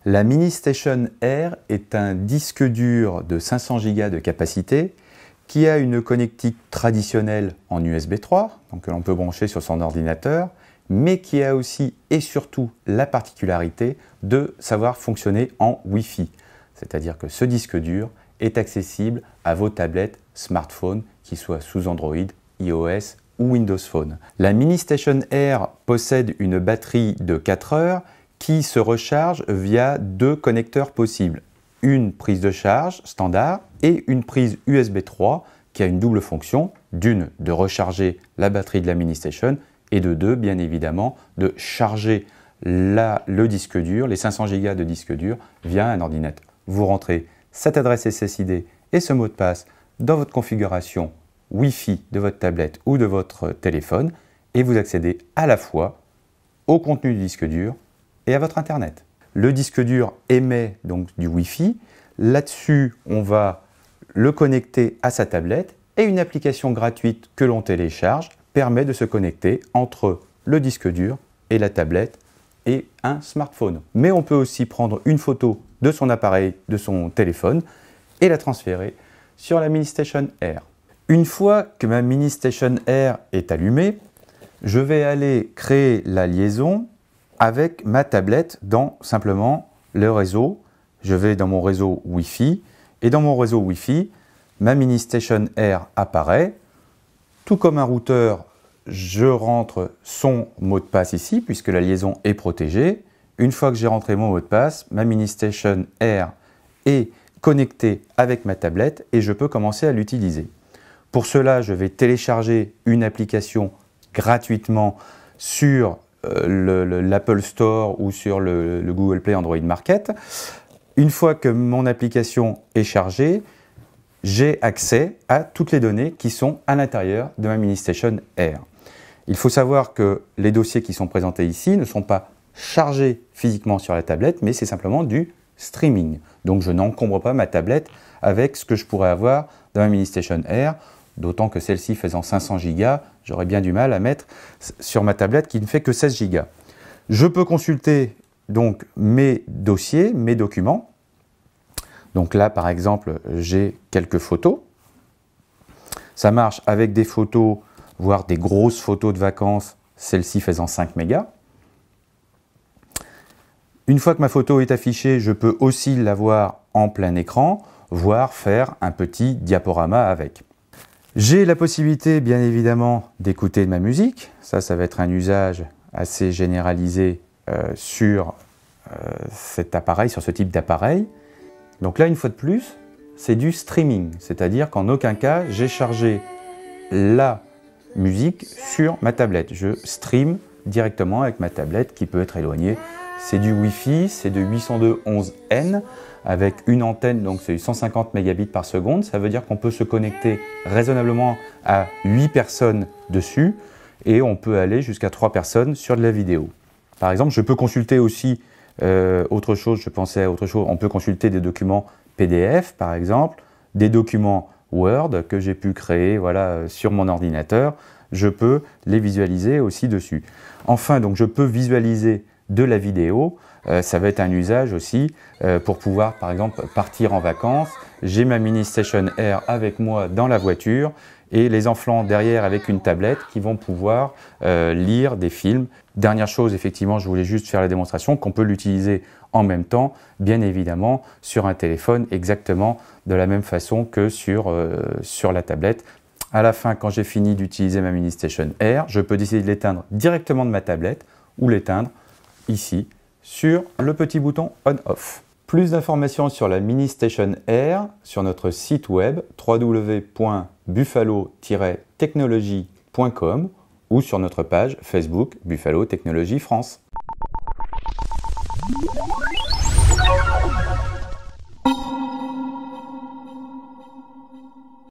La Mini Station Air est un disque dur de 500 Go de capacité qui a une connectique traditionnelle en USB 3, donc que l'on peut brancher sur son ordinateur, mais qui a aussi et surtout la particularité de savoir fonctionner en Wi-Fi. C'est-à-dire que ce disque dur est accessible à vos tablettes, smartphones, qu'ils soient sous Android, iOS ou Windows Phone. La Mini Station Air possède une batterie de 4 heures qui se recharge via deux connecteurs possibles. Une prise de charge standard et une prise USB 3 qui a une double fonction, d'une de recharger la batterie de la Mini Station et de deux, bien évidemment, de charger le disque dur, les 500 Go de disque dur via un ordinateur. Vous rentrez cette adresse SSID et ce mot de passe dans votre configuration Wi-Fi de votre tablette ou de votre téléphone et vous accédez à la fois au contenu du disque dur et à votre Internet. Le disque dur émet donc du Wi-Fi. Là-dessus, on va le connecter à sa tablette et une application gratuite que l'on télécharge permet de se connecter entre le disque dur et la tablette et un smartphone. Mais on peut aussi prendre une photo de son appareil, de son téléphone et la transférer sur la Mini Station Air. Une fois que ma Mini Station Air est allumée, je vais aller créer la liaison avec ma tablette dans simplement le réseau. Je vais dans mon réseau Wi-Fi et dans mon réseau Wi-Fi, ma Mini Station Air apparaît. Tout comme un routeur, je rentre son mot de passe ici puisque la liaison est protégée. Une fois que j'ai rentré mon mot de passe, ma Mini Station Air est connectée avec ma tablette et je peux commencer à l'utiliser. Pour cela, je vais télécharger une application gratuitement sur l'Apple Store ou sur le Google Play Android Market. Une fois que mon application est chargée, j'ai accès à toutes les données qui sont à l'intérieur de ma Mini Station Air. Il faut savoir que les dossiers qui sont présentés ici ne sont pas chargés physiquement sur la tablette, mais c'est simplement du streaming. Donc je n'encombre pas ma tablette avec ce que je pourrais avoir dans ma Mini Station Air, d'autant que celle-ci faisant 500 Go, j'aurais bien du mal à mettre sur ma tablette qui ne fait que 16 Go. Je peux consulter donc mes dossiers, mes documents. Donc là, par exemple, j'ai quelques photos. Ça marche avec des photos, voire des grosses photos de vacances, celle-ci faisant 5 mégas. Une fois que ma photo est affichée, je peux aussi la voir en plein écran, voire faire un petit diaporama avec. J'ai la possibilité, bien évidemment, d'écouter de ma musique. Ça va être un usage assez généralisé sur cet appareil, sur ce type d'appareil. Donc là, une fois de plus, c'est du streaming, c'est-à-dire qu'en aucun cas, j'ai chargé la musique sur ma tablette. Je stream directement avec ma tablette qui peut être éloignée. C'est du Wi-Fi, c'est de 802.11n avec une antenne, donc c'est 150 mégabits par seconde. Ça veut dire qu'on peut se connecter raisonnablement à 8 personnes dessus et on peut aller jusqu'à 3 personnes sur de la vidéo. Par exemple, je peux consulter aussi autre chose, je pensais à autre chose, on peut consulter des documents PDF par exemple, des documents Word que j'ai pu créer sur mon ordinateur, je peux les visualiser aussi dessus. Enfin, donc je peux visualiser de la vidéo, ça va être un usage aussi pour pouvoir par exemple partir en vacances. J'ai ma Mini Station Air avec moi dans la voiture et les enfants derrière avec une tablette qui vont pouvoir lire des films. Dernière chose, effectivement, je voulais juste faire la démonstration qu'on peut l'utiliser en même temps, bien évidemment, sur un téléphone exactement de la même façon que sur la tablette. À la fin, quand j'ai fini d'utiliser ma Mini Station Air, je peux décider de l'éteindre directement de ma tablette ou l'éteindre ici sur le petit bouton On-Off. Plus d'informations sur la Mini Station Air sur notre site web www.buffalo-technologie.com ou sur notre page Facebook Buffalo Technologie France.